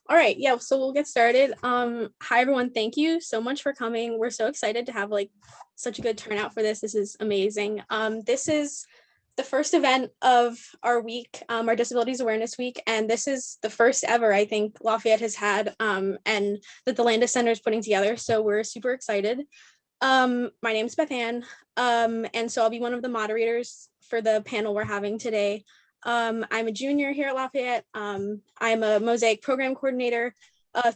All right, yeah, so we'll get started. Hi everyone, thank you so much for coming. We're so excited to have like such a good turnout for this. This is amazing. This is the first event of our week, our Disabilities Awareness Week, and this is the first ever I think Lafayette has had, and that the Landis Center is putting together. So we're super excited. My name is Beth Ann, and so I'll be one of the moderators for the panel we're having today. I'm a junior here at Lafayette. I'm a Mosaic program coordinator.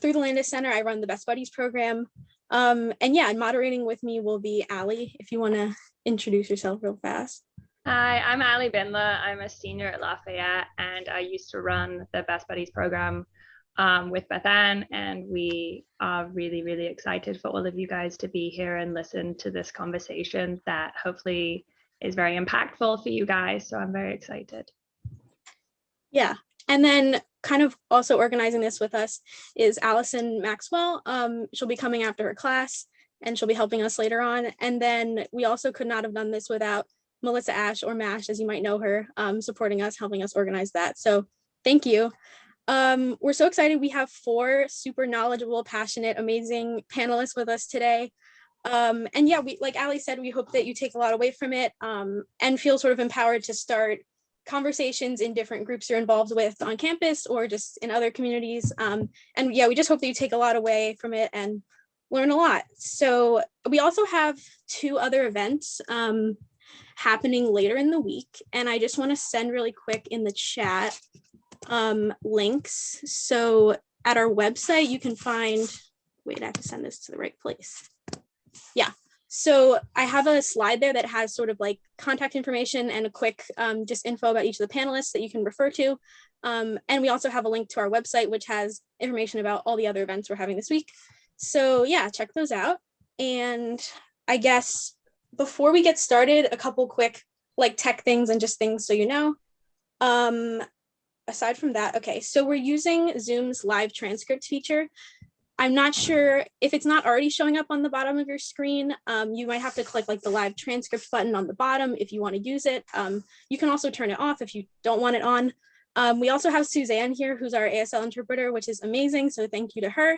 Through the Landis Center, I run the Best Buddies program. And yeah, and moderating with me will be Allie, if you want to introduce yourself real fast. Hi, I'm Ali Bindla. I'm a senior at Lafayette, and I used to run the Best Buddies program with Beth Ann, and we are really, really excited for all of you guys to be here and listen to this conversation that hopefully is very impactful for you guys. So I'm very excited. Yeah, and then kind of also organizing this with us is Allison Maxwell. She'll be coming after her class, and she'll be helping us later on. And then we also could not have done this without Melissa Ash, or MASH, as you might know her, supporting us, helping us organize that. So thank you. We're so excited. We have 4 super knowledgeable, passionate, amazing panelists with us today. And yeah, we, like Ali said, we hope that you take a lot away from it, and feel sort of empowered to start conversations in different groups you're involved with on campus or just in other communities. And yeah, we just hope that you take a lot away from it and learn a lot. So we also have 2 other events happening later in the week. And I just want to send really quick in the chat links. So at our website, you can find, wait, I have to send this to the right place. Yeah. So I have a slide there that has sort of like contact information and a quick just info about each of the panelists that you can refer to. And we also have a link to our website, which has information about all the other events we're having this week. So yeah, check those out. And I guess before we get started, a couple quick like tech things and just things so you know. Aside from that, okay, so we're using Zoom's live transcript feature. I'm not sure if it's not already showing up on the bottom of your screen. You might have to click like the live transcript button on the bottom if you want to use it. You can also turn it off if you don't want it on. We also have Suzanne here, who's our ASL interpreter, which is amazing. So thank you to her.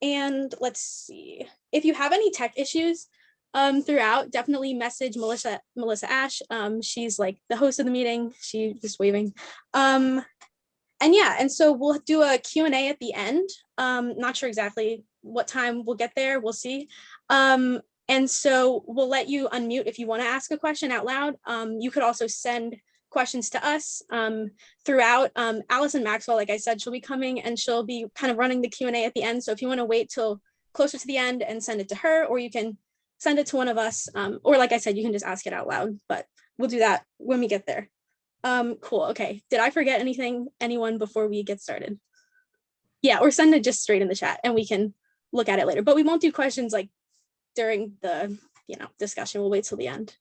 And let's see, if you have any tech issues throughout, definitely message Melissa Ash. She's like the host of the meeting. She's just waving. And yeah, and so we'll do a Q&A at the end. Not sure exactly what time we'll get there, we'll see. And so we'll let you unmute if you want to ask a question out loud. You could also send questions to us throughout. Allison Maxwell, like I said, she'll be coming and she'll be kind of running the Q&A at the end. So if you want to wait till closer to the end and send it to her, or you can send it to one of us, or like I said, you can just ask it out loud, but we'll do that when we get there. Cool. Okay. Did I forget anyone before we get started? Yeah, or send it just straight in the chat and we can look at it later, but we won't do questions like during the, discussion. We'll wait till the end.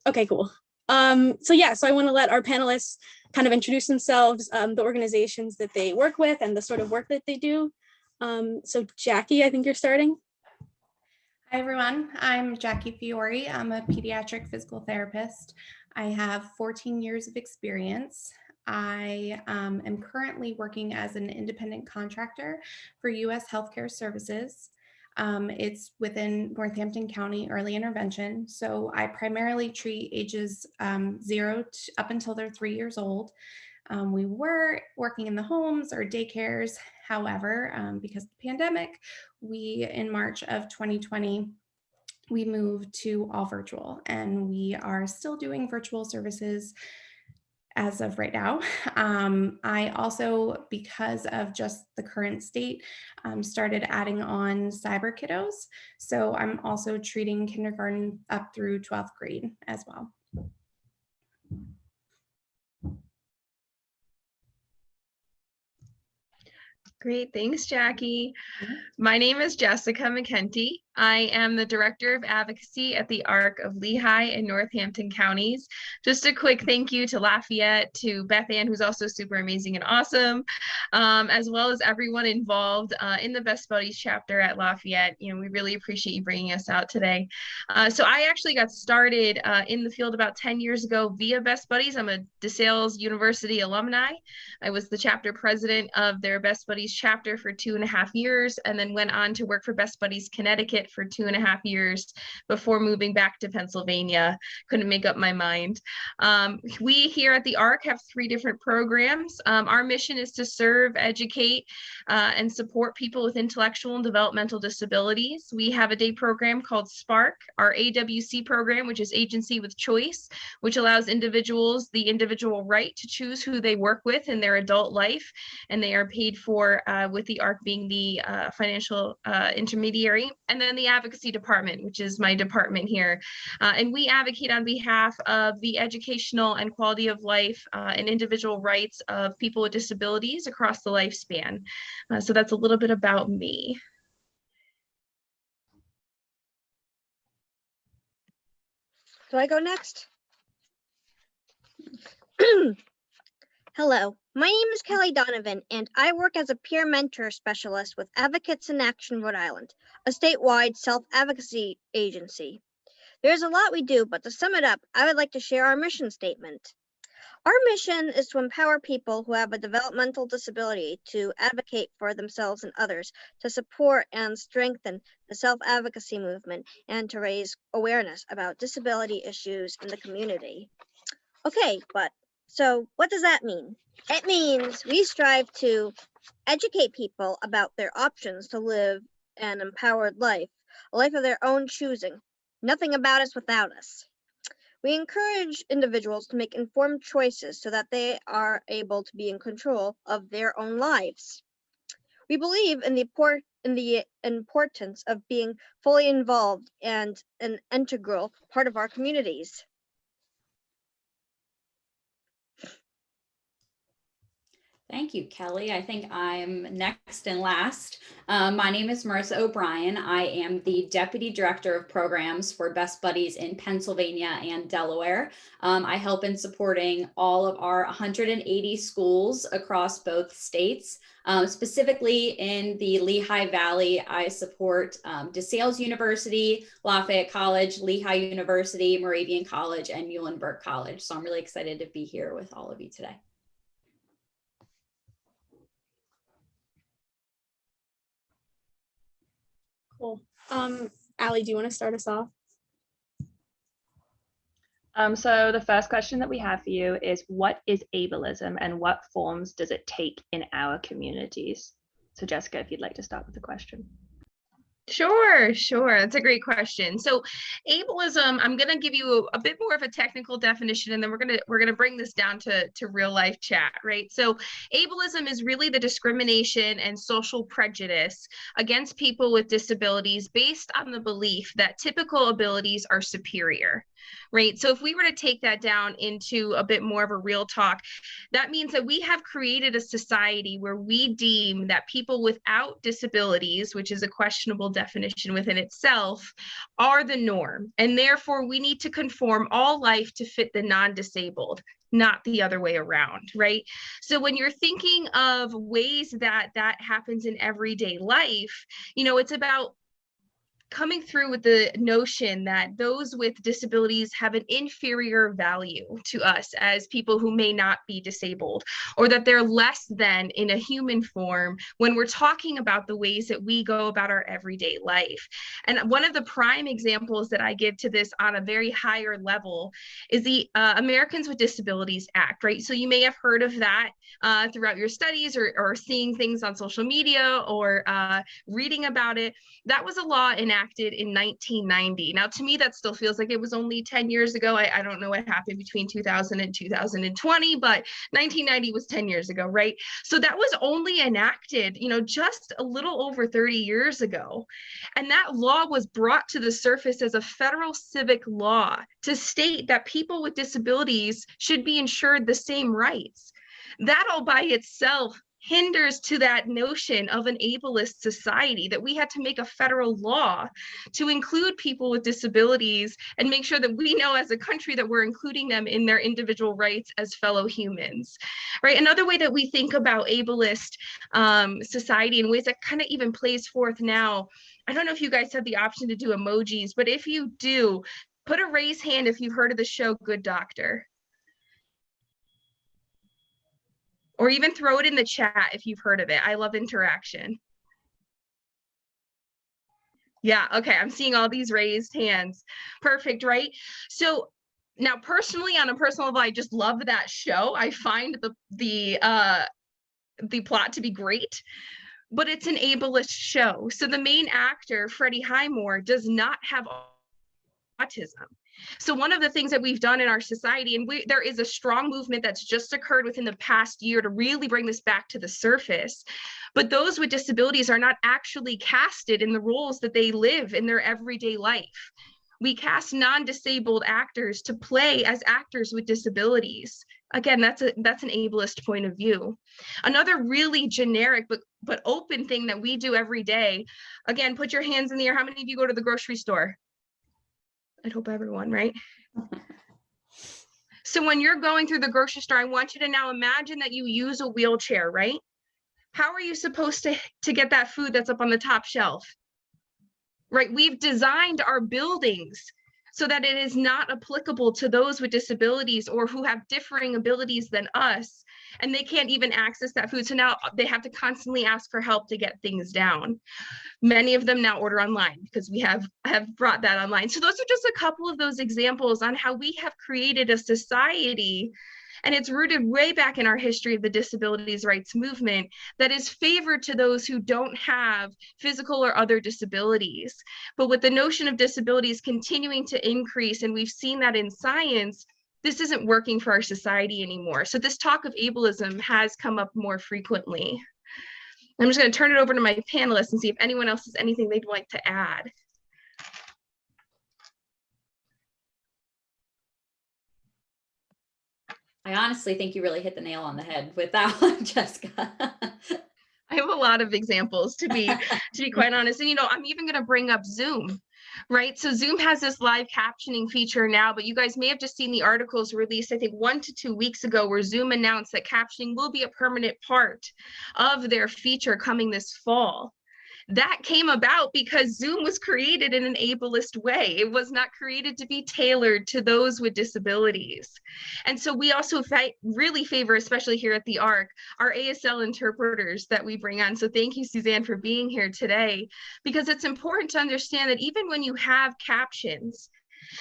Okay, cool. So yeah, so I want to let our panelists kind of introduce themselves, the organizations that they work with and the sort of work that they do. So Jackie, I think you're starting. Hi, everyone. I'm Jackie Fiore. I'm a pediatric physical therapist. I have 14 years of experience. I am currently working as an independent contractor for U.S. Healthcare Services. It's within Northampton County Early Intervention. So I primarily treat ages 0 up until they're 3 years old. We were working in the homes or daycares. However, because of the pandemic, in March of 2020, we moved to all virtual, and we are still doing virtual services as of right now. I also, because of just the current state, started adding on cyber kiddos. So I'm also treating kindergarten up through 12th grade as well. Great, thanks, Jackie. My name is Jessica McKenty. I am the Director of Advocacy at the ARC of Lehigh and Northampton counties. Just a quick thank you to Lafayette, to Beth Ann, who's also super amazing and awesome, as well as everyone involved in the Best Buddies chapter at Lafayette. You know, we really appreciate you bringing us out today. So I actually got started in the field about 10 years ago via Best Buddies. I'm a DeSales University alumni. I was the chapter president of their Best Buddies chapter for 2.5 years, and then went on to work for Best Buddies Connecticut for 2.5 years before moving back to Pennsylvania. Couldn't make up my mind. We here at the ARC have 3 different programs. Our mission is to serve, educate, and support people with intellectual and developmental disabilities. We have a day program called Spark, our AWC program, which is Agency with Choice, which allows individuals the individual right to choose who they work with in their adult life, and they are paid for with the ARC being the financial intermediary. And then the advocacy department, which is my department here. And we advocate on behalf of the educational and quality of life and individual rights of people with disabilities across the lifespan. So that's a little bit about me. Do I go next? Hello, my name is Kelly Donovan, and I work as a peer mentor specialist with Advocates in Action Rhode Island, a statewide self-advocacy agency. There's a lot we do, but to sum it up, I would like to share our mission statement. Our mission is to empower people who have a developmental disability to advocate for themselves and others, to support and strengthen the self-advocacy movement, and to raise awareness about disability issues in the community. Okay, so what does that mean? It means we strive to educate people about their options to live an empowered life, a life of their own choosing. Nothing about us without us. We encourage individuals to make informed choices so that they are able to be in control of their own lives. We believe in the importance of being fully involved and an integral part of our communities. Thank you, Kelly. I think I'm next and last. My name is Marissa O'Brien. I am the Deputy Director of Programs for Best Buddies in Pennsylvania and Delaware. I help in supporting all of our 180 schools across both states. Specifically in the Lehigh Valley, I support DeSales University, Lafayette College, Lehigh University, Moravian College, and Muhlenberg College. So I'm really excited to be here with all of you today. Cool. Allie, do you want to start us off? So the first question that we have for you is, what is ableism and what forms does it take in our communities? So Jessica, if you'd like to start with the question. Sure. That's a great question. So ableism, I'm going to give you a bit more of a technical definition, and then we're going to bring this down to real life chat, right? So ableism is really the discrimination and social prejudice against people with disabilities based on the belief that typical abilities are superior, right? So if we were to take that down into a bit more of a real talk, that means that we have created a society where we deem that people without disabilities, which is a questionable definition within itself, are the norm. And therefore, we need to conform all life to fit the non-disabled, not the other way around, right? So when you're thinking of ways that happens in everyday life, you know, it's about coming through with the notion that those with disabilities have an inferior value to us as people who may not be disabled, or that they're less than in a human form when we're talking about the ways that we go about our everyday life. And one of the prime examples that I give to this on a very higher level is the Americans with Disabilities Act, right? So you may have heard of that throughout your studies, or seeing things on social media, or reading about it. That was a law enacted in 1990. Now, to me, that still feels like it was only 10 years ago. I don't know what happened between 2000 and 2020, but 1990 was 10 years ago, right? So that was only enacted, you know, just a little over 30 years ago. And that law was brought to the surface as a federal civic law to state that people with disabilities should be ensured the same rights. That all by itself hinders to that notion of an ableist society, that we had to make a federal law to include people with disabilities and make sure that we know as a country that we're including them in their individual rights as fellow humans, right? Another way that we think about ableist society in ways that kind of even plays forth now, I don't know if you guys have the option to do emojis, but if you do, put a raise hand if you've heard of the show Good Doctor. Or even throw it in the chat if you've heard of it. I love interaction. Yeah, okay, I'm seeing all these raised hands. Perfect, right? So now personally, on a personal level, I just love that show. I find the plot to be great, but it's an ableist show. So the main actor, Freddie Highmore, does not have autism. So one of the things that we've done in our society, and there is a strong movement that's just occurred within the past year to really bring this back to the surface, but those with disabilities are not actually casted in the roles that they live in their everyday life. We cast non-disabled actors to play as actors with disabilities. Again, that's an ableist point of view. Another really generic but open thing that we do every day, again, put your hands in the air. How many of you go to the grocery store? I'd hope everyone, right? So when you're going through the grocery store, I want you to now imagine that you use a wheelchair, right? How are you supposed to get that food that's up on the top shelf? Right? We've designed our buildings so that it is not applicable to those with disabilities or who have differing abilities than us, and they can't even access that food. So now they have to constantly ask for help to get things down. Many of them now order online because we have brought that online. So those are just a couple of those examples on how we have created a society, and it's rooted way back in our history of the disabilities rights movement, that is favored to those who don't have physical or other disabilities. But with the notion of disabilities continuing to increase, and we've seen that in science, this isn't working for our society anymore. So this talk of ableism has come up more frequently. I'm just going to turn it over to my panelists and see if anyone else has anything they'd like to add. I honestly think you really hit the nail on the head with that one, Jessica. I have a lot of examples to be quite honest. And, you know, I'm even going to bring up Zoom, right? So Zoom has this live captioning feature now, but you guys may have just seen the articles released, I think 1 to 2 weeks ago, where Zoom announced that captioning will be a permanent part of their feature coming this fall. That came about because Zoom was created in an ableist way. It was not created to be tailored to those with disabilities. And so we also really favor, especially here at the ARC, our ASL interpreters that we bring on. So thank you, Suzanne, for being here today, because it's important to understand that even when you have captions,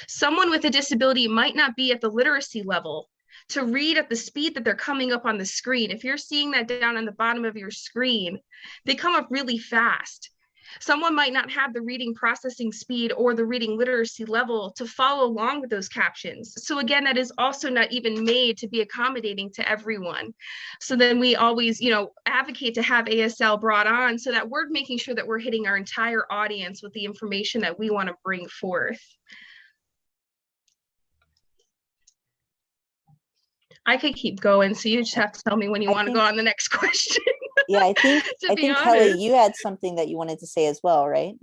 someone with a disability might not be at the literacy level to read at the speed that they're coming up on the screen. If you're seeing that down on the bottom of your screen, they come up really fast. Someone might not have the reading processing speed or the reading literacy level to follow along with those captions. So again, that is also not even made to be accommodating to everyone. So then we always, you know, advocate to have ASL brought on so that we're making sure that we're hitting our entire audience with the information that we want to bring forth. I could keep going, so you just have to tell me when you want to go on the next question. Yeah, I think Kelly, you had something that you wanted to say as well, right?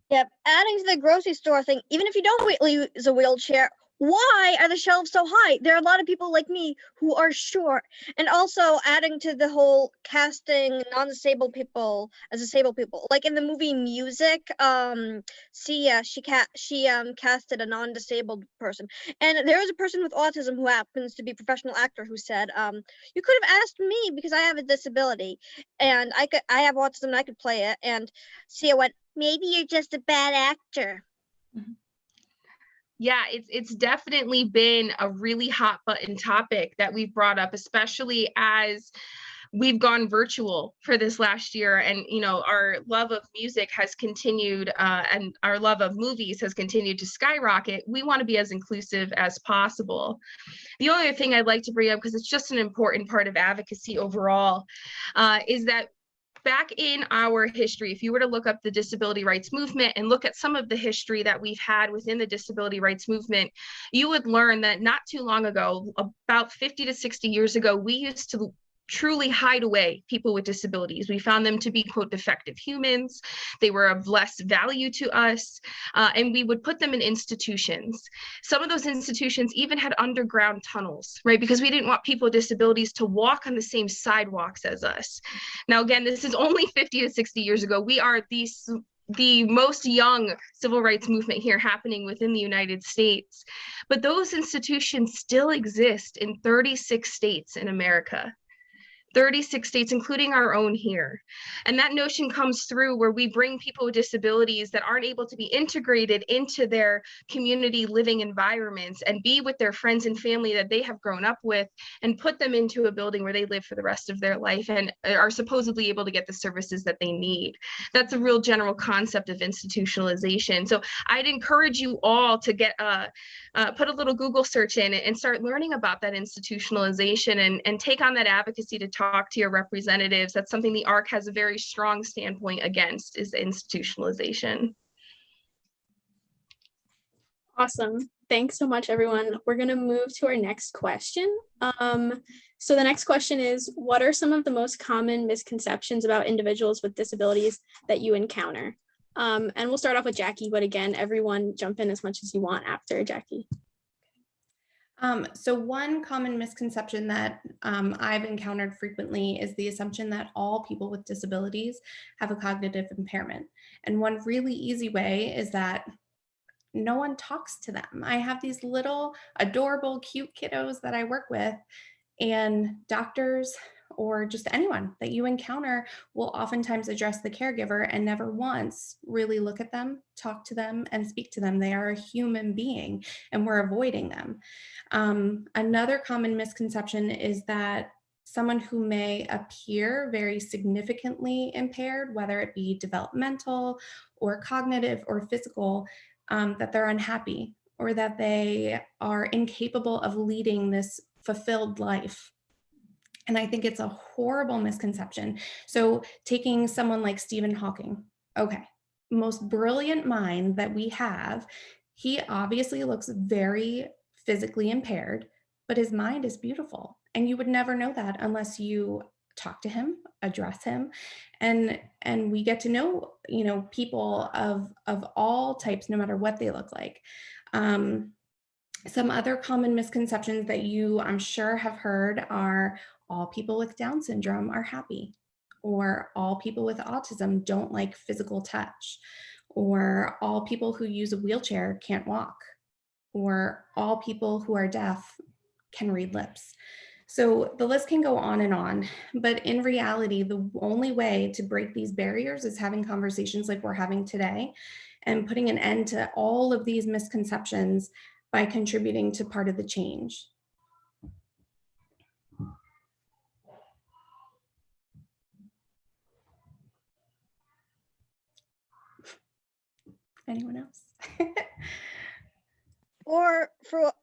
Yep. Adding to the grocery store thing, even if you don't use a wheelchair, why are the shelves so high? There are a lot of people like me who are short. And also adding to the whole casting non-disabled people as disabled people. Like in the movie Music, Sia, she casted a non-disabled person. And there was a person with autism who happens to be a professional actor who said, you could have asked me because I have a disability and I have autism and I could play it. And Sia went, maybe you're just a bad actor. Mm-hmm. Yeah, it's definitely been a really hot button topic that we've brought up, especially as we've gone virtual for this last year. And, you know, our love of music has continued and our love of movies has continued to skyrocket. We want to be as inclusive as possible. The only other thing I'd like to bring up, because it's just an important part of advocacy overall, is that back in our history, if you were to look up the disability rights movement and look at some of the history that we've had within the disability rights movement, you would learn that not too long ago, about 50 to 60 years ago, we used to truly hide away people with disabilities. We found them to be, quote, defective humans. They were of less value to us, and we would put them in institutions. Some of those institutions even had underground tunnels, right? Because we didn't want people with disabilities to walk on the same sidewalks as us. Now, again, this is only 50 to 60 years ago. We are the most young civil rights movement here happening within the United States. But those institutions still exist in 36 states in America. 36 states, including our own here. And that notion comes through where we bring people with disabilities that aren't able to be integrated into their community living environments and be with their friends and family that they have grown up with, and put them into a building where they live for the rest of their life and are supposedly able to get the services that they need. That's a real general concept of institutionalization. So I'd encourage you all to get put a little Google search in and start learning about that institutionalization, and take on that advocacy to talk to your representatives. That's something the ARC has a very strong standpoint against, is institutionalization. Awesome. Thanks so much, everyone. We're going to move to our next question. So the next question is, what are some of the most common misconceptions about individuals with disabilities that you encounter? And we'll start off with Jackie, but again, everyone jump in as much as you want after Jackie. So one common misconception that I've encountered frequently is the assumption that all people with disabilities have a cognitive impairment. And one really easy way is that no one talks to them. I have these little adorable, cute kiddos that I work with, and doctors or just anyone that you encounter will oftentimes address the caregiver and never once really look at them, talk to them, and speak to them. They are a human being, and we're avoiding them. Another common misconception is that someone who may appear very significantly impaired, whether it be developmental or cognitive or physical, that they're unhappy or that they are incapable of leading this fulfilled life. And I think it's a horrible misconception. So taking someone like Stephen Hawking, okay, most brilliant mind that we have, he obviously looks very physically impaired, but his mind is beautiful. And you would never know that unless you talk to him, address him, and we get to know, people of all types, no matter what they look like. Some other common misconceptions that you, I'm sure, have heard are all people with Down syndrome are happy, or all people with autism don't like physical touch, or all people who use a wheelchair can't walk, or all people who are deaf can read lips. So the list can go on, but in reality, the only way to break these barriers is having conversations like we're having today and putting an end to all of these misconceptions by contributing to part of the change. Anyone else? Or for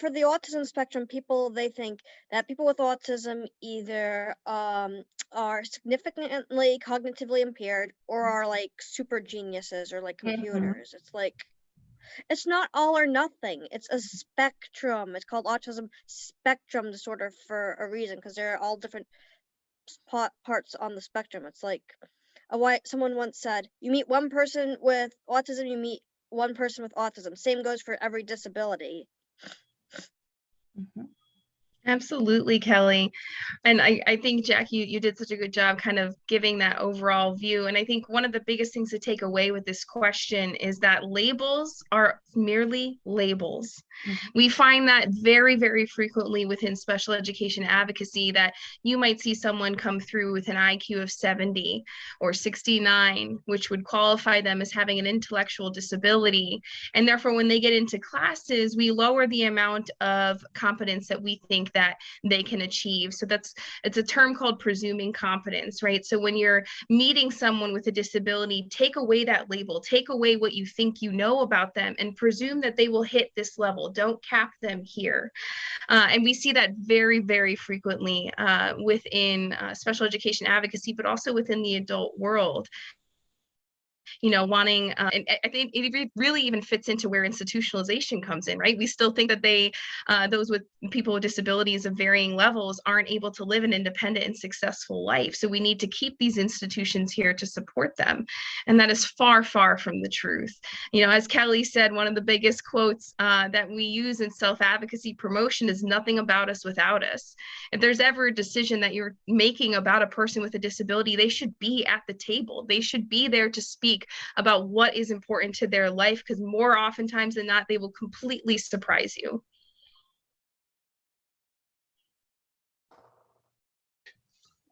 the autism spectrum, they think that people with autism either are significantly cognitively impaired or are like super geniuses or like computers. It's like, it's not all or nothing. It's a spectrum. It's called autism spectrum disorder for a reason, because there are all different parts on the spectrum. It's like someone once said, you meet one person with autism, you meet one person with autism. Same goes for every disability. Mm-hmm. Absolutely, Kelly. And I think, Jackie, you did such a good job kind of giving that overall view. And I think one of the biggest things to take away with this question is that labels are merely labels. Mm-hmm. We find that very, very frequently within special education advocacy, that you might see someone come through with an IQ of 70 or 69, which would qualify them as having an intellectual disability. And therefore, when they get into classes, we lower the amount of competence that we think that they can achieve. So it's a term called presuming competence, right? So when you're meeting someone with a disability, take away that label, take away what you think you know about them, and presume that they will hit this level. Don't cap them here. And we see that very, very frequently within special education advocacy, but also within the adult world. wanting, and I think it really even fits into where institutionalization comes in, right? We still think that those with people with disabilities of varying levels aren't able to live an independent and successful life. So we need to keep these institutions here to support them. And that is far, far from the truth. As Kelly said, one of the biggest quotes that we use in self-advocacy promotion is nothing about us without us. If there's ever a decision that you're making about a person with a disability, they should be at the table. They should be there to speak about what is important to their life, because more oftentimes than not, they will completely surprise you.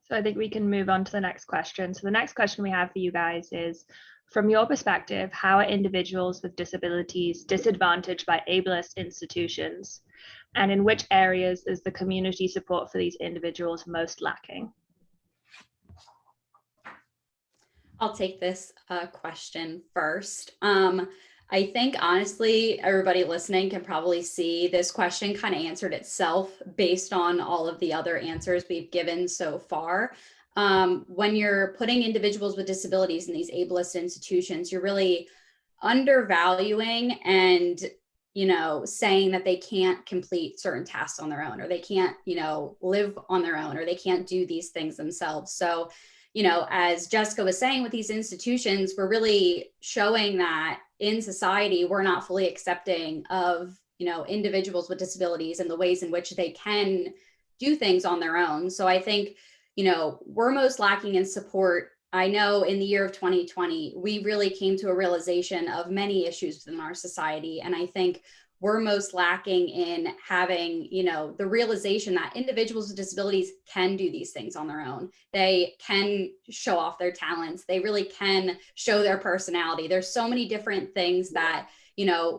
So I think we can move on to the next question. So the next question we have for you guys is, from your perspective, how are individuals with disabilities disadvantaged by ableist institutions? And in which areas is the community support for these individuals most lacking? I'll take this question first. I think honestly, everybody listening can probably see this question kind of answered itself based on all of the other answers we've given so far. When you're putting individuals with disabilities in these ableist institutions, you're really undervaluing and saying that they can't complete certain tasks on their own, or they can't, live on their own, or they can't do these things themselves. So, as Jessica was saying, with these institutions, we're really showing that in society, we're not fully accepting of, individuals with disabilities and the ways in which they can do things on their own. So I think, we're most lacking in support. I know in the year of 2020, we really came to a realization of many issues within our society. And I think we're most lacking in having, the realization that individuals with disabilities can do these things on their own. They can show off their talents. They really can show their personality. There's so many different things that,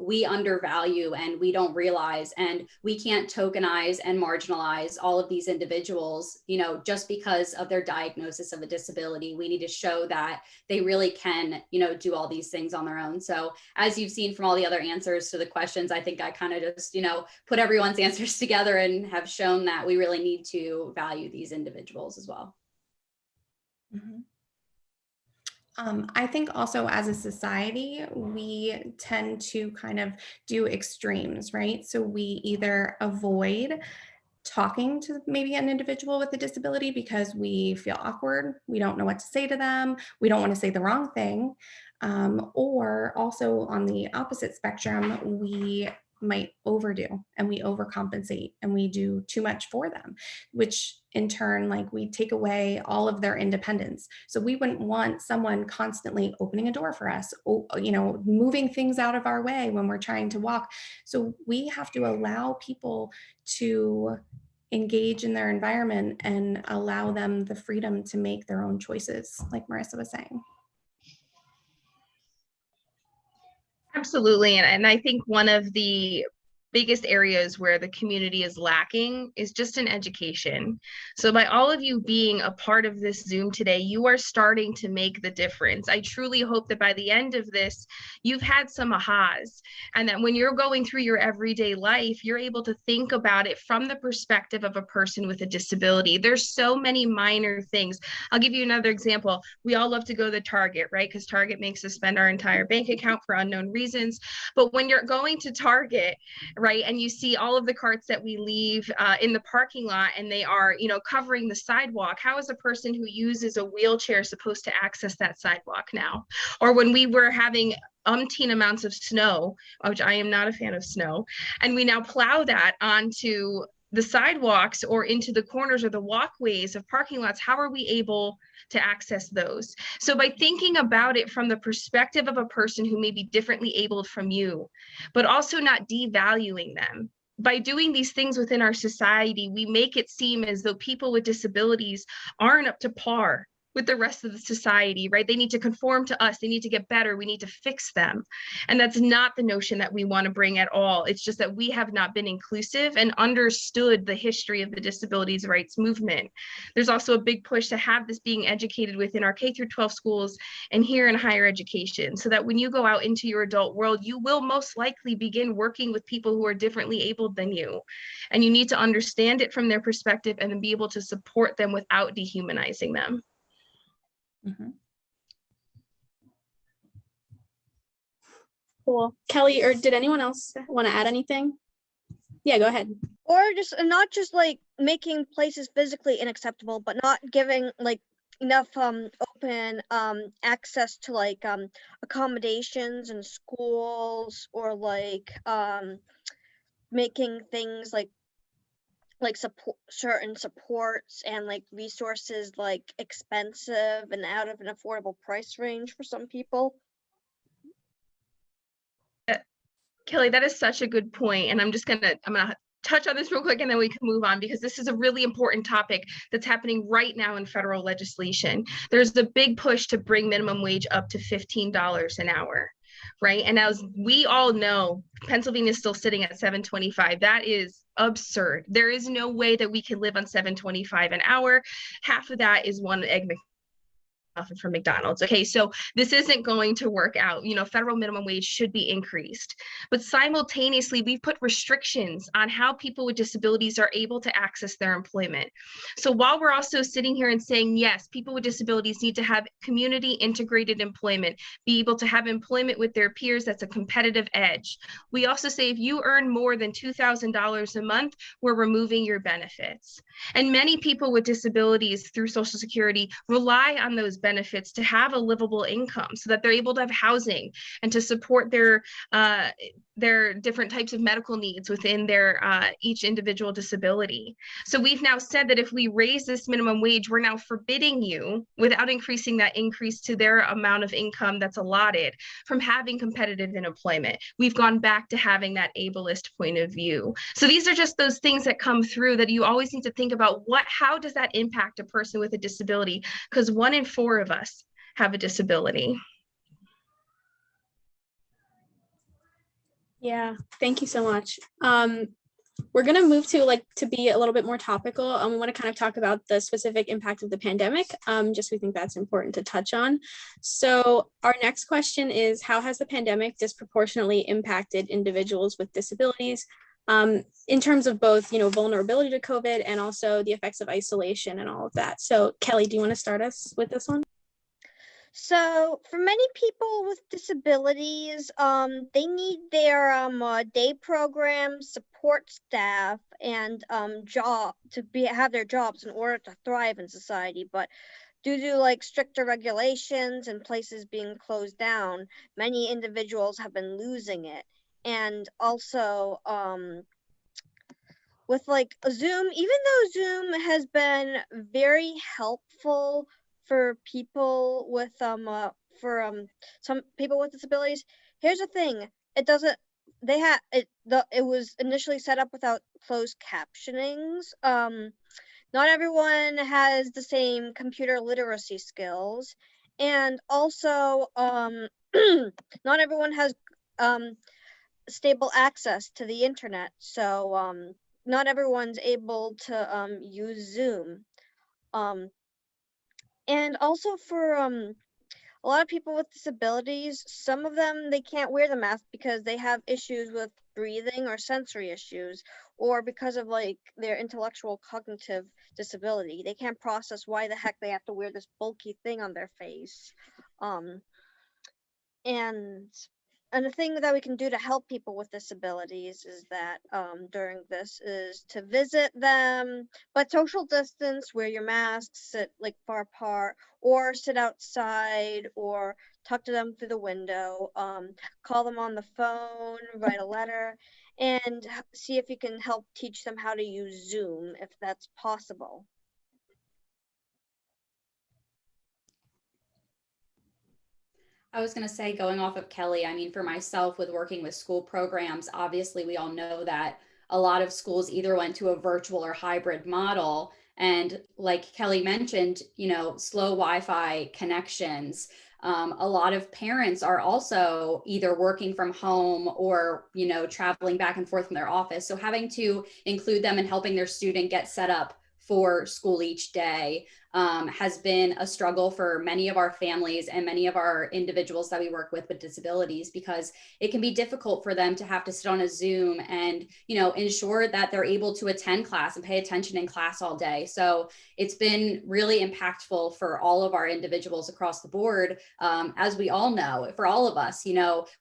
we undervalue and we don't realize, and we can't tokenize and marginalize all of these individuals, just because of their diagnosis of a disability. We need to show that they really can, do all these things on their own. So as you've seen from all the other answers to the questions, I think I kind of just, put everyone's answers together and have shown that we really need to value these individuals as well. Mm-hmm. I think also as a society, we tend to kind of do extremes, right? So we either avoid talking to maybe an individual with a disability because we feel awkward, we don't know what to say to them, we don't want to say the wrong thing. Or also on the opposite spectrum, we might overdo and we overcompensate and we do too much for them, which in turn, like, we take away all of their independence. So we wouldn't want someone constantly opening a door for us, moving things out of our way when we're trying to walk. So we have to allow people to engage in their environment and allow them the freedom to make their own choices, like Marissa was saying. Absolutely. And I think one of the biggest areas where the community is lacking is just in education. So by all of you being a part of this Zoom today, you are starting to make the difference. I truly hope that by the end of this, you've had some ahas, and that when you're going through your everyday life, you're able to think about it from the perspective of a person with a disability. There's so many minor things. I'll give you another example. We all love to go to Target, right? Because Target makes us spend our entire bank account for unknown reasons. But when you're going to Target, right, and you see all of the carts that we leave in the parking lot, and they are, covering the sidewalk, how is a person who uses a wheelchair supposed to access that sidewalk now? Or when we were having umpteen amounts of snow, which I am not a fan of snow, and we now plow that onto the sidewalks or into the corners or the walkways of parking lots, how are we able to access those? So by thinking about it from the perspective of a person who may be differently abled from you, but also not devaluing them, by doing these things within our society, we make it seem as though people with disabilities aren't up to par with the rest of the society, right? They need to conform to us. They need to get better. We need to fix them. And that's not the notion that we want to bring at all. It's just that we have not been inclusive and understood the history of the disabilities rights movement. There's also a big push to have this being educated within our K through 12 schools and here in higher education, so that when you go out into your adult world, you will most likely begin working with people who are differently abled than you. And you need to understand it from their perspective and then be able to support them without dehumanizing them. Mm-hmm. Cool. Kelly, or did anyone else want to add anything? Yeah, go ahead. Or just not just like making places physically inaccessible, but not giving like enough open access to like accommodations in schools, or like making things like support certain supports and like resources like expensive and out of an affordable price range for some people. Kelly, that is such a good point. And I'm gonna touch on this real quick and then we can move on, because this is a really important topic that's happening right now in federal legislation. There's the big push to bring minimum wage up to $15 an hour, right? And as we all know, Pennsylvania is still sitting at $7.25. That is absurd. There is no way that we can live on $7.25 an hour. Half of that is one egg from McDonald's. Okay, so this isn't going to work out. You know, federal minimum wage should be increased, but simultaneously we've put restrictions on how people with disabilities are able to access their employment. So while we're also sitting here and saying, yes, people with disabilities need to have community integrated employment, be able to have employment with their peers, that's a competitive edge. We also say if you earn more than $2,000 a month, we're removing your benefits. And many people with disabilities through Social Security rely on those benefits to have a livable income so that they're able to have housing and to support their different types of medical needs within their each individual disability. So we've now said that if we raise this minimum wage, we're now forbidding you, without increasing that increase to their amount of income that's allotted, from having competitive employment. We've gone back to having that ableist point of view. So these are just those things that come through that you always need to think about. How does that impact a person with a disability? Because 1 in 4 of us have a disability. Yeah, thank you so much. We're gonna move to be a little bit more topical. We want to kind of talk about the specific impact of the pandemic. Just we think that's important to touch on. So our next question is, how has the pandemic disproportionately impacted individuals with disabilities, in terms of both, you know, vulnerability to COVID and also the effects of isolation and all of that? So Kelly, do you want to start us with this one? So for many people with disabilities, they need their day programs, support staff, and have their jobs in order to thrive in society. But due to like stricter regulations and places being closed down, many individuals have been losing it. And also, with like Zoom, even though Zoom has been very helpful for people with some people with disabilities, here's the thing: it doesn't. It was initially set up without closed captionings. Not everyone has the same computer literacy skills, and also not everyone has stable access to the internet. So not everyone's able to use Zoom. And also for a lot of people with disabilities, some of them, they can't wear the mask because they have issues with breathing or sensory issues, or because of like their intellectual cognitive disability. They can't process why the heck they have to wear this bulky thing on their face. And the thing that we can do to help people with disabilities is that during this is to visit them, but social distance, wear your masks, sit like far apart, or sit outside, or talk to them through the window, call them on the phone, write a letter, and see if you can help teach them how to use Zoom if that's possible. I was going to say, going off of Kelly, I mean, for myself with working with school programs, obviously we all know that a lot of schools either went to a virtual or hybrid model. And like Kelly mentioned, you know, slow Wi-Fi connections. A lot of parents are also either working from home or, you know, traveling back and forth from their office. So having to include them in helping their student get set up for school each day. has been a struggle for many of our families and many of our individuals that we work with disabilities, because it can be difficult for them to have to sit on a Zoom and, ensure that they're able to attend class and pay attention in class all day. So it's been really impactful for all of our individuals across the board. As we all know, for all of us,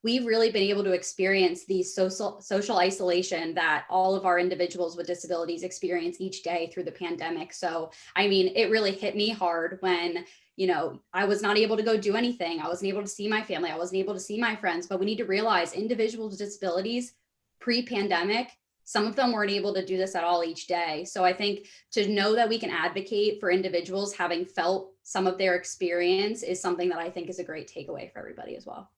we've really been able to experience the social isolation that all of our individuals with disabilities experience each day through the pandemic. So, I mean, it really hit me hard when, I was not able to go do anything. I wasn't able to see my family. I wasn't able to see my friends. But we need to realize individuals with disabilities pre-pandemic, some of them weren't able to do this at all each day. So I think to know that we can advocate for individuals having felt some of their experience is something that I think is a great takeaway for everybody as well.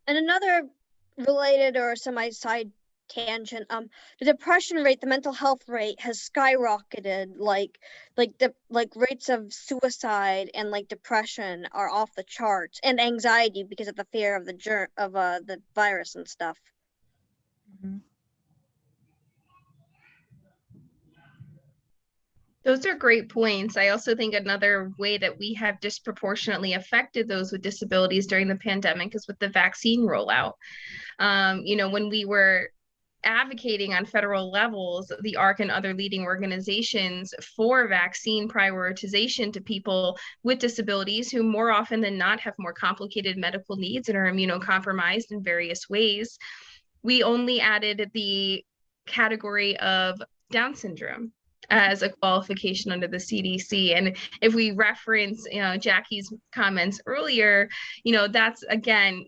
And another related or semi-side tangent, the depression rate, the mental health rate has skyrocketed. Like rates of suicide and like depression are off the charts, and anxiety because of the fear of the virus and stuff. Mm-hmm. Those are great points. I also think another way that we have disproportionately affected those with disabilities during the pandemic is with the vaccine rollout. When we were advocating on federal levels, the ARC and other leading organizations for vaccine prioritization to people with disabilities who more often than not have more complicated medical needs and are immunocompromised in various ways, we only added the category of Down syndrome as a qualification under the CDC. And if we reference, Jackie's comments earlier, that's again,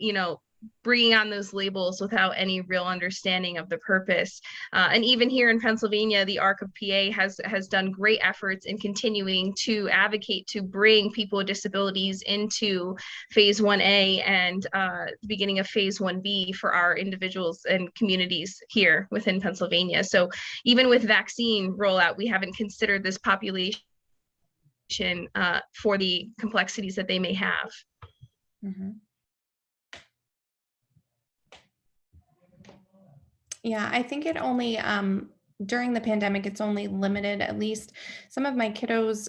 bringing on those labels without any real understanding of the purpose. And even here in Pennsylvania, the ARC of PA has done great efforts in continuing to advocate to bring people with disabilities into phase 1A and the beginning of phase 1B for our individuals and communities here within Pennsylvania. So even with vaccine rollout, we haven't considered this population for the complexities that they may have. Mm-hmm. Yeah, I think it only during the pandemic, it's only limited, at least some of my kiddos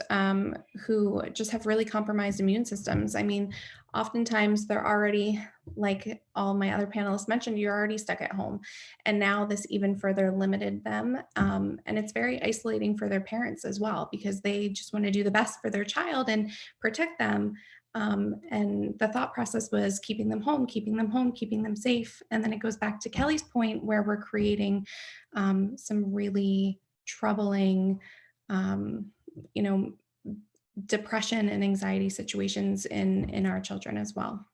who just have really compromised immune systems. I mean, oftentimes they're already, like all my other panelists mentioned, you're already stuck at home. And now this even further limited them. And it's very isolating for their parents as well, because they just want to do the best for their child and protect them. And the thought process was keeping them home, keeping them safe. And then it goes back to Kelly's point where we're creating some really troubling, depression and anxiety situations in our children as well.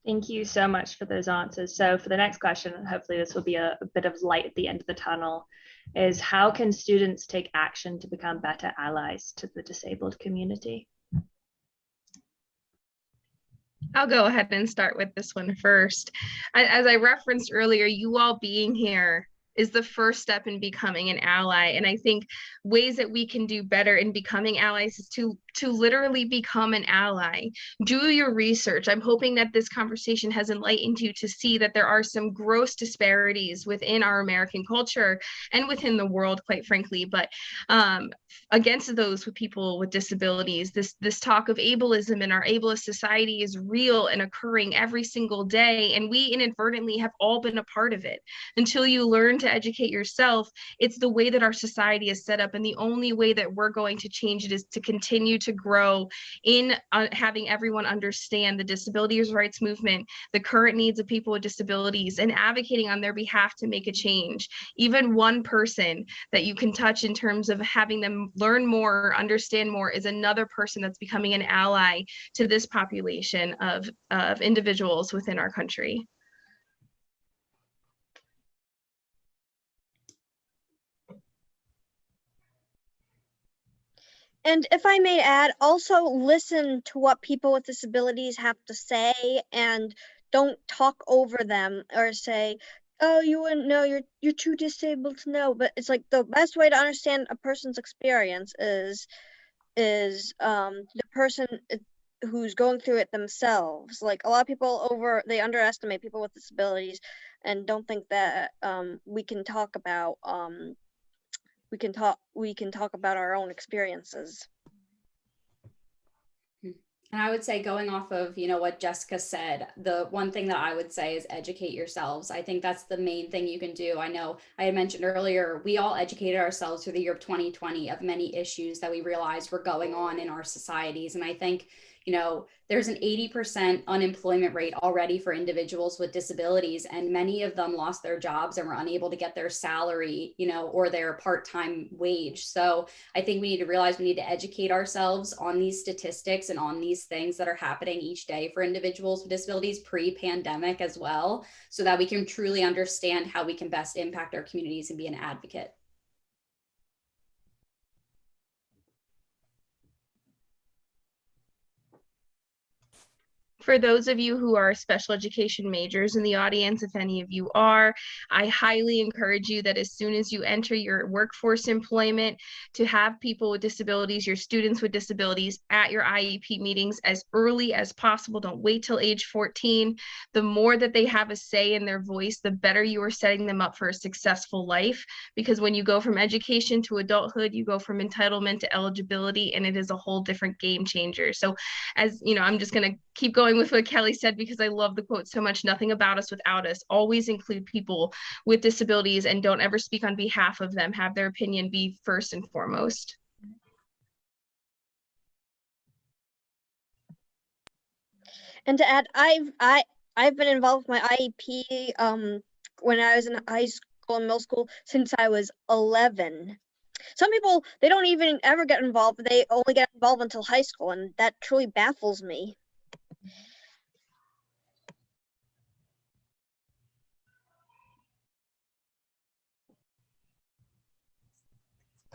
Thank you so much for those answers. So for the next question, and hopefully this will be a bit of light at the end of the tunnel, is how can students take action to become better allies to the disabled community? I'll go ahead and start with this one first. As I referenced earlier, you all being here is the first step in becoming an ally. And I think ways that we can do better in becoming allies is to literally become an ally. Do your research. I'm hoping that this conversation has enlightened you to see that there are some gross disparities within our American culture and within the world, quite frankly, but against those with people with disabilities. This talk of ableism in our ableist society is real and occurring every single day. And we inadvertently have all been a part of it. Until you learn to educate yourself, it's the way that our society is set up. And the only way that we're going to change it is to continue to grow in having everyone understand the disabilities rights movement, the current needs of people with disabilities, and advocating on their behalf to make a change. Even one person that you can touch in terms of having them learn more, understand more, is another person that's becoming an ally to this population of individuals within our country. And if I may add, also listen to what people with disabilities have to say and don't talk over them or say, oh, you wouldn't know, you're too disabled to know. But it's like the best way to understand a person's experience is the person who's going through it themselves. Like a lot of people they underestimate people with disabilities and don't think that we can talk about we can talk about our own experiences. And I would say, going off of, what Jessica said, the one thing that I would say is educate yourselves. I think that's the main thing you can do. I know I had mentioned earlier, we all educated ourselves through the year of 2020 of many issues that we realized were going on in our societies. And I think, there's an 80% unemployment rate already for individuals with disabilities, and many of them lost their jobs and were unable to get their salary, or their part-time wage. So I think we need to realize we need to educate ourselves on these statistics and on these things that are happening each day for individuals with disabilities pre-pandemic as well, so that we can truly understand how we can best impact our communities and be an advocate. For those of you who are special education majors in the audience, if any of you are, I highly encourage you that as soon as you enter your workforce employment, to have people with disabilities, your students with disabilities, at your IEP meetings as early as possible. Don't wait till age 14. The more that they have a say in their voice, the better you are setting them up for a successful life. Because when you go from education to adulthood, you go from entitlement to eligibility, and it is a whole different game changer. So as you know, I'm just going to keep going with what Kelly said because I love the quote so much. Nothing about us without us. Always include people with disabilities and don't ever speak on behalf of them. Have their opinion be first and foremost. And to add, I've been involved with my IEP when I was in high school and middle school since I was 11. Some people, they don't even ever get involved. They only get involved until high school, and that truly baffles me.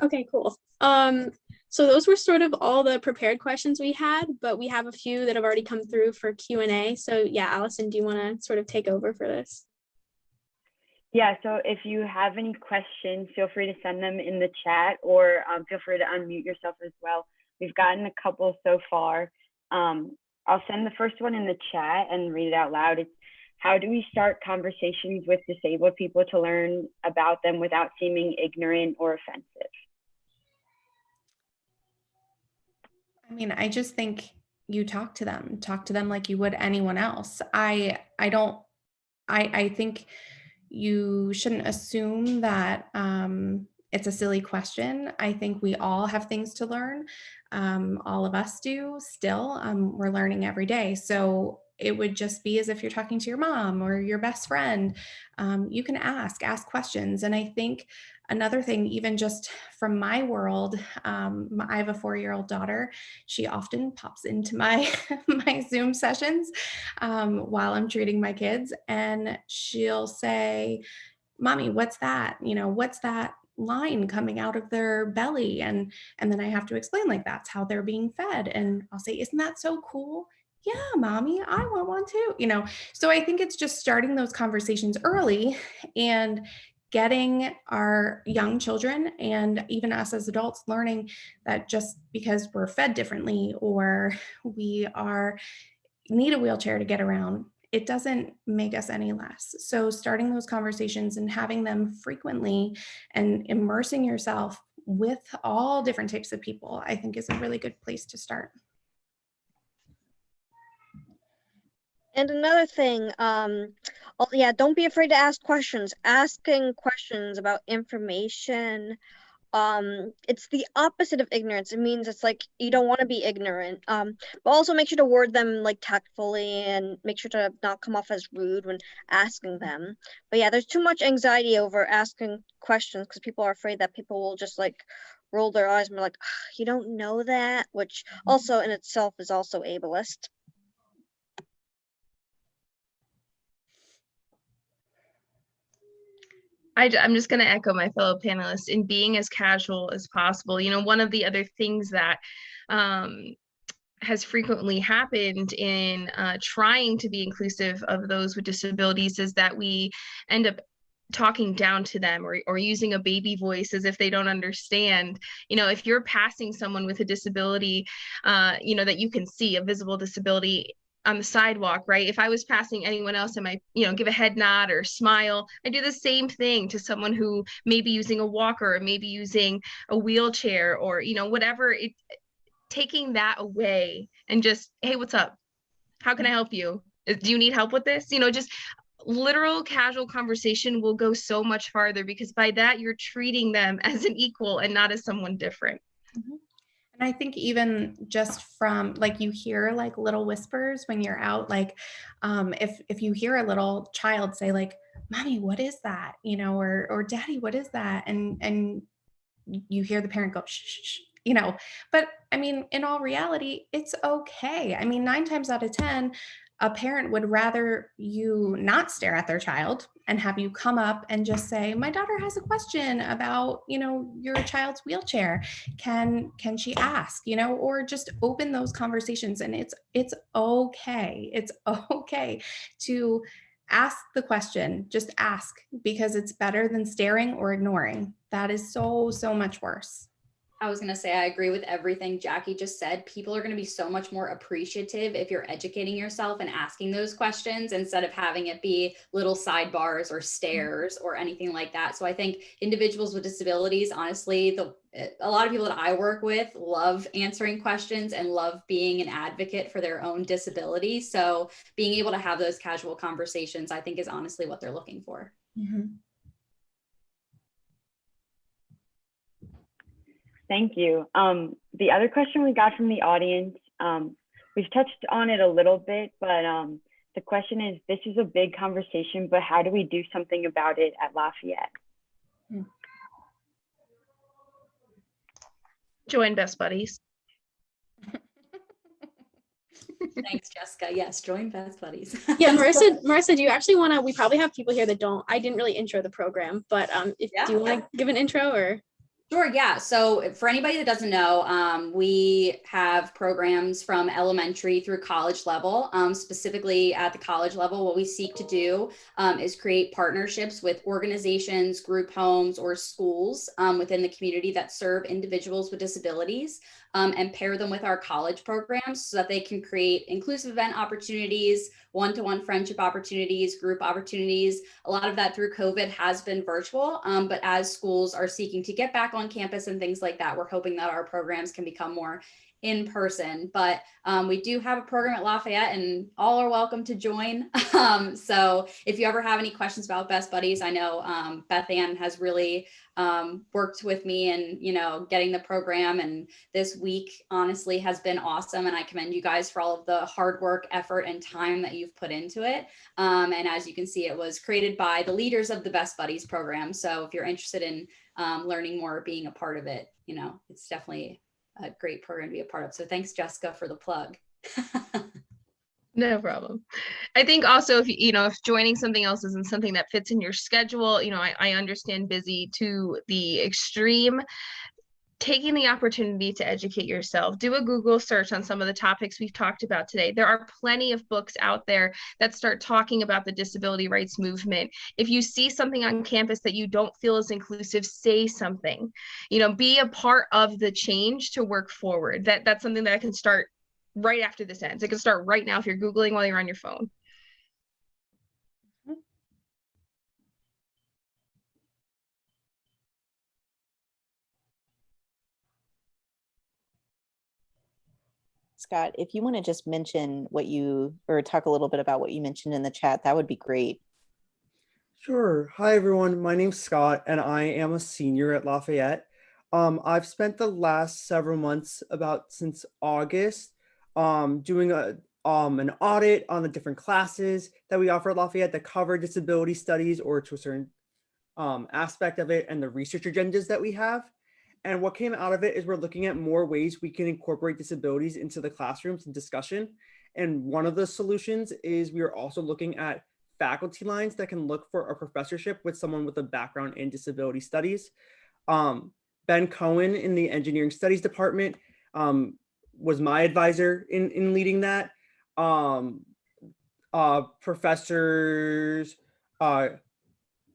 Okay, cool. So those were sort of all the prepared questions we had, but we have a few that have already come through for Q&A. So yeah, Allison, do you want to sort of take over for this? Yeah, so if you have any questions, feel free to send them in the chat, or feel free to unmute yourself as well. We've gotten a couple so far. I'll send the first one in the chat and read it out loud. It's, how do we start conversations with disabled people to learn about them without seeming ignorant or offensive? I mean, I just think you talk to them like you would anyone else. I think you shouldn't assume that it's a silly question. I think we all have things to learn. All of us do still. We're learning every day. So it would just be as if you're talking to your mom or your best friend. You can ask questions. And I think another thing, even just from my world, I have a 4-year-old daughter. She often pops into my my Zoom sessions while I'm treating my kids, and she'll say, "Mommy, what's that? What's that line coming out of their belly?" And then I have to explain, like, that's how they're being fed. And I'll say, "Isn't that so cool?" "Yeah, Mommy, I want one too." So I think it's just starting those conversations early and getting our young children and even us as adults learning that just because we're fed differently or we need a wheelchair to get around, it doesn't make us any less. So starting those conversations and having them frequently and immersing yourself with all different types of people, I think is a really good place to start. And another thing, don't be afraid to ask questions. Asking questions about information, it's the opposite of ignorance. It means it's like you don't want to be ignorant. But also make sure to word them like tactfully and make sure to not come off as rude when asking them. But yeah, there's too much anxiety over asking questions because people are afraid that people will just like roll their eyes and be like, you don't know that, which also in itself is also ableist. I'm just going to echo my fellow panelists in being as casual as possible. One of the other things that has frequently happened in trying to be inclusive of those with disabilities is that we end up talking down to them or using a baby voice as if they don't understand. If you're passing someone with a disability, that you can see, a visible disability, on the sidewalk, right? If I was passing anyone else, I might, give a head nod or smile. I do the same thing to someone who may be using a walker or maybe using a wheelchair or, whatever. Taking that away and just, hey, what's up? How can I help you? Do you need help with this? Just literal casual conversation will go so much farther, because by that you're treating them as an equal and not as someone different. Mm-hmm. And I think even just from like, you hear like little whispers when you're out, like if you hear a little child say like, "Mommy, what is that?" Or "Daddy, what is that?" And you hear the parent go, "Shh, shh, shh," but I mean, in all reality, it's okay. I mean, 9 times out of 10, a parent would rather you not stare at their child and have you come up and just say, "My daughter has a question about, your child's wheelchair. Can she ask?" Or just open those conversations. And it's okay. It's okay to ask the question. Just ask, because it's better than staring or ignoring. That is so, so much worse. I was going to say, I agree with everything Jackie just said. People are going to be so much more appreciative if you're educating yourself and asking those questions instead of having it be little sidebars or stares or anything like that. So I think individuals with disabilities, honestly, a lot of people that I work with love answering questions and love being an advocate for their own disability. So being able to have those casual conversations, I think, is honestly what they're looking for. Mm-hmm. Thank you. The other question we got from the audience, we've touched on it a little bit, but the question is, this is a big conversation, but how do we do something about it at Lafayette? Join Best Buddies. Thanks, Jessica. Yes, join Best Buddies. Yeah, Marissa, do you actually want to, we probably have people here that don't, I didn't really intro the program, but do you want to give an intro or? Sure, yeah. So for anybody that doesn't know, we have programs from elementary through college level. Specifically at the college level, what we seek to do is create partnerships with organizations, group homes, or schools within the community that serve individuals with disabilities, and pair them with our college programs so that they can create inclusive event opportunities, one-to-one friendship opportunities, group opportunities. A lot of that through COVID has been virtual, but as schools are seeking to get back on campus and things like that, we're hoping that our programs can become more in person. But we do have a program at Lafayette and all are welcome to join. So if you ever have any questions about Best Buddies, I know Beth Ann has really worked with me and, getting the program. And this week honestly has been awesome. And I commend you guys for all of the hard work, effort, and time that you've put into it. And as you can see, it was created by the leaders of the Best Buddies program. So if you're interested in learning more or being a part of it, it's definitely a great program to be a part of. So thanks, Jessica, for the plug. No problem. I think also if joining something else isn't something that fits in your schedule, I understand busy to the extreme. Taking the opportunity to educate yourself, do a Google search on some of the topics we've talked about today. There are plenty of books out there that start talking about the disability rights movement. If you see something on campus that you don't feel is inclusive, say something. Be a part of the change to work forward. That's something that I can start right after this ends. It can start right now if you're Googling while you're on your phone. Scott, if you want to just mention or talk a little bit about what you mentioned in the chat, that would be great. Sure. Hi, everyone. My name's Scott, and I am a senior at Lafayette. I've spent the last several months, since August, doing an audit on the different classes that we offer at Lafayette that cover disability studies or to a certain aspect of it and the research agendas that we have. And what came out of it is we're looking at more ways we can incorporate disabilities into the classrooms and discussion. And one of the solutions is we are also looking at faculty lines that can look for a professorship with someone with a background in disability studies. Ben Cohen in the engineering studies department was my advisor in leading that. Professors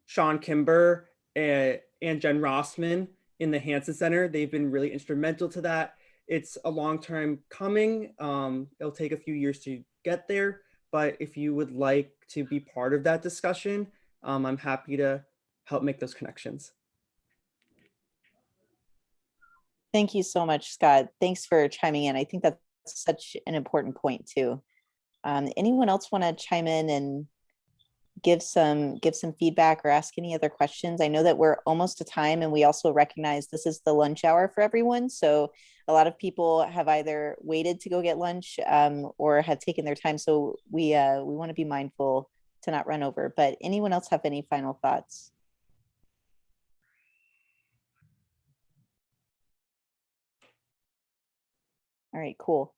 Sean Kimber and Jen Rossman in the Hansen Center, they've been really instrumental to that. It's a long time coming. It'll take a few years to get there. But if you would like to be part of that discussion, I'm happy to help make those connections. Thank you so much, Scott. Thanks for chiming in. I think that's such an important point too. Anyone else want to chime in and give some feedback or ask any other questions? I know that we're almost to time, and we also recognize this is the lunch hour for everyone. So a lot of people have either waited to go get lunch or have taken their time. So we want to be mindful to not run over. But anyone else have any final thoughts? All right, cool.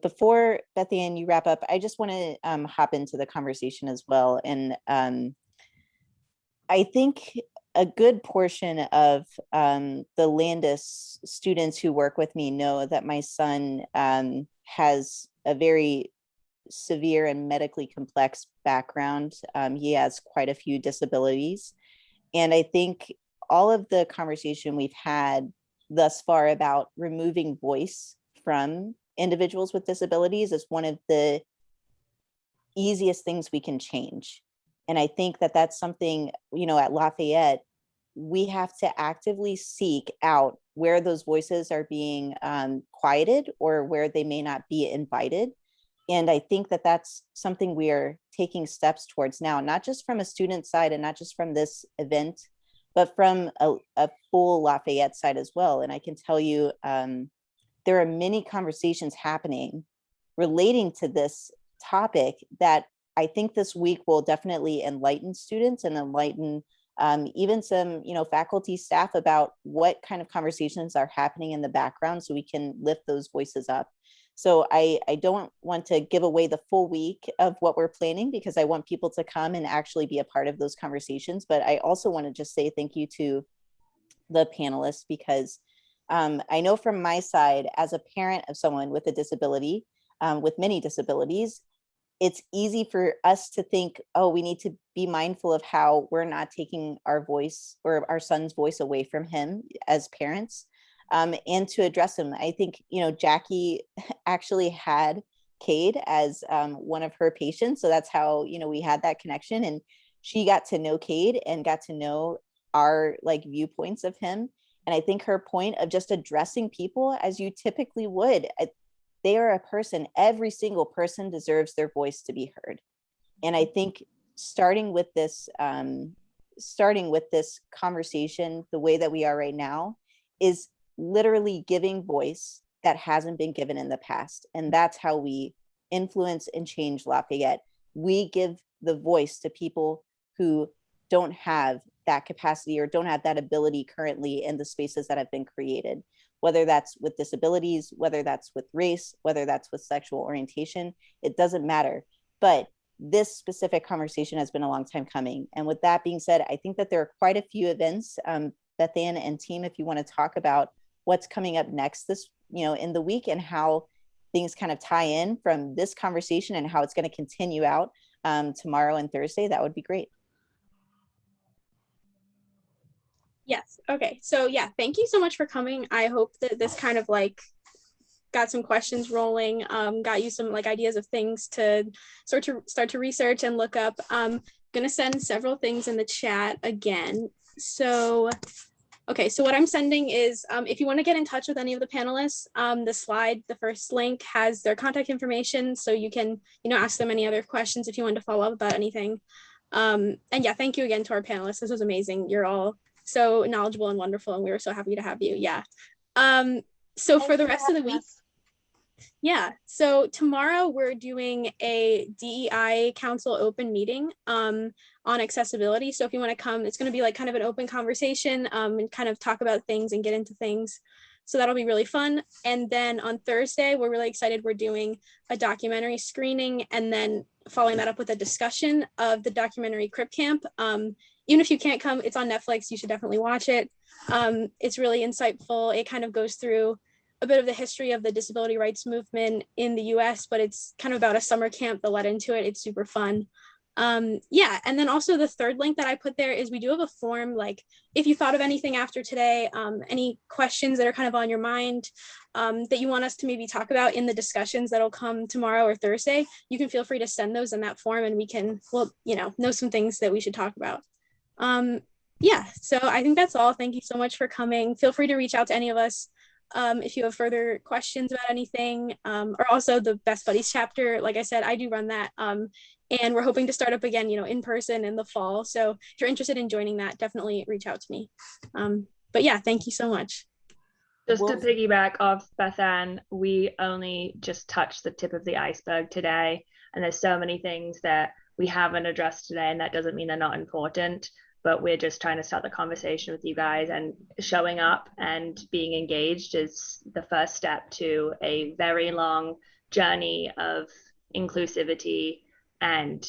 Before Beth Ann, you wrap up, I just want to hop into the conversation as well. And I think a good portion of the Landis students who work with me know that my son has a very severe and medically complex background. He has quite a few disabilities. And I think all of the conversation we've had thus far about removing voice from individuals with disabilities is one of the easiest things we can change. And I think that that's something, you know, at Lafayette, we have to actively seek out where those voices are being quieted or where they may not be invited. And I think that that's something we are taking steps towards now, not just from a student side and not just from this event, but from a full Lafayette side as well. And I can tell you, there are many conversations happening relating to this topic that I think this week will definitely enlighten students and enlighten even some, you know, faculty, staff about what kind of conversations are happening in the background so we can lift those voices up. So I don't want to give away the full week of what we're planning because I want people to come and actually be a part of those conversations. But I also want to just say thank you to the panelists because I know from my side, as a parent of someone with a disability, with many disabilities, it's easy for us to think, oh, we need to be mindful of how we're not taking our voice or our son's voice away from him as parents, and to address him. I think, you know, Jackie actually had Cade as one of her patients. So that's how, you know, we had that connection, and she got to know Cade and got to know our like viewpoints of him. And I think her point of just addressing people as you typically would, they are a person. Every single person deserves their voice to be heard. And I think starting with this conversation, the way that we are right now, is literally giving voice that hasn't been given in the past. And that's how we influence and change Lafayette. We give the voice to people who don't have that capacity or don't have that ability currently in the spaces that have been created, whether that's with disabilities, whether that's with race, whether that's with sexual orientation, it doesn't matter. But this specific conversation has been a long time coming. And with that being said, I think that there are quite a few events, Beth Ann and team, if you want to talk about what's coming up next this, you know, in the week and how things kind of tie in from this conversation and how it's going to continue out tomorrow and Thursday, that would be great. Yes. Okay. So yeah, thank you so much for coming. I hope that this kind of like got some questions rolling, got you some like ideas of things to start to research and look up. Gonna send several things in the chat again. So, okay, so what I'm sending is if you want to get in touch with any of the panelists, the first link has their contact information, so you can, you know, ask them any other questions if you want to follow up about anything. And yeah, thank you again to our panelists. This was amazing. You're all so knowledgeable and wonderful, and we were so happy to have you. Yeah. So for the rest of the week, yeah, so tomorrow we're doing a DEI Council open meeting on accessibility. So if you want to come, it's going to be like kind of an open conversation and kind of talk about things and get into things. So that'll be really fun. And then on Thursday, we're really excited. We're doing a documentary screening and then following that up with a discussion of the documentary Crip Camp. Even if you can't come, it's on Netflix. You should definitely watch it. It's really insightful. It kind of goes through a bit of the history of the disability rights movement in the US, but it's kind of about a summer camp that led into it. It's super fun. Yeah, and then also the third link that I put there is we do have a form, like if you thought of anything after today, any questions that are kind of on your mind that you want us to maybe talk about in the discussions that'll come tomorrow or Thursday, you can feel free to send those in that form and we can, well, know some things that we should talk about. Yeah, so I think that's all. Thank you so much for coming. Feel free to reach out to any of us if you have further questions about anything, or also the Best Buddies chapter. Like I said, I do run that. And we're hoping to start up again, in person in the fall. So if you're interested in joining that, definitely reach out to me. But yeah, thank you so much. Just to piggyback off Beth Ann, we only just touched the tip of the iceberg today. And there's so many things that we haven't addressed today, and that doesn't mean they're not important, but we're just trying to start the conversation with you guys, and showing up and being engaged is the first step to a very long journey of inclusivity and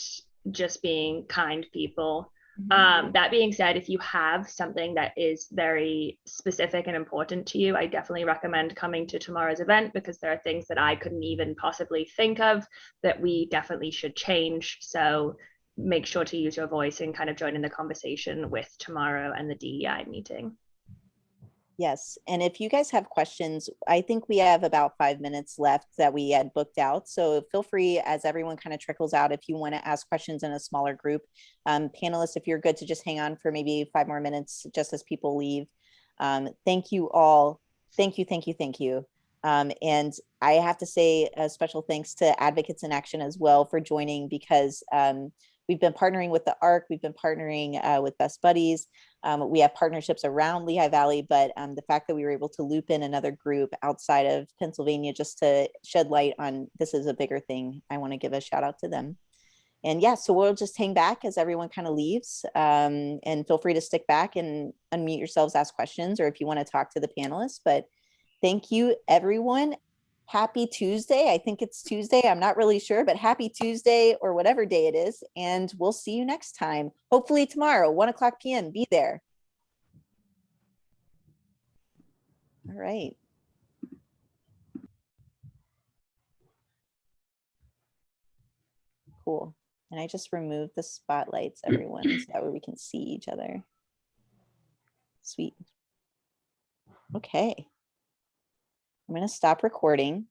just being kind people. That being said, if you have something that is very specific and important to you, I definitely recommend coming to tomorrow's event, because there are things that I couldn't even possibly think of that we definitely should change. So make sure to use your voice and kind of join in the conversation with tomorrow and the DEI meeting. Yes, and if you guys have questions, I think we have about 5 minutes left that we had booked out. So feel free, as everyone kind of trickles out, if you want to ask questions in a smaller group. Panelists, if you're good to just hang on for maybe 5 more minutes just as people leave. Thank you all. Thank you, thank you, thank you. And I have to say a special thanks to Advocates in Action as well for joining, because we've been partnering with the ARC, we've been partnering with Best Buddies. We have partnerships around Lehigh Valley, but the fact that we were able to loop in another group outside of Pennsylvania just to shed light on this is a bigger thing, I want to give a shout out to them. And yeah, so we'll just hang back as everyone kind of leaves, and feel free to stick back and unmute yourselves, ask questions, or if you want to talk to the panelists. But thank you, everyone. Happy Tuesday. I think it's Tuesday. I'm not really sure, but happy Tuesday or whatever day it is. And we'll see you next time. Hopefully tomorrow, 1:00 p.m. Be there. All right. Cool. And I just removed the spotlights, everyone, so that way we can see each other. Sweet. Okay. I'm going to stop recording.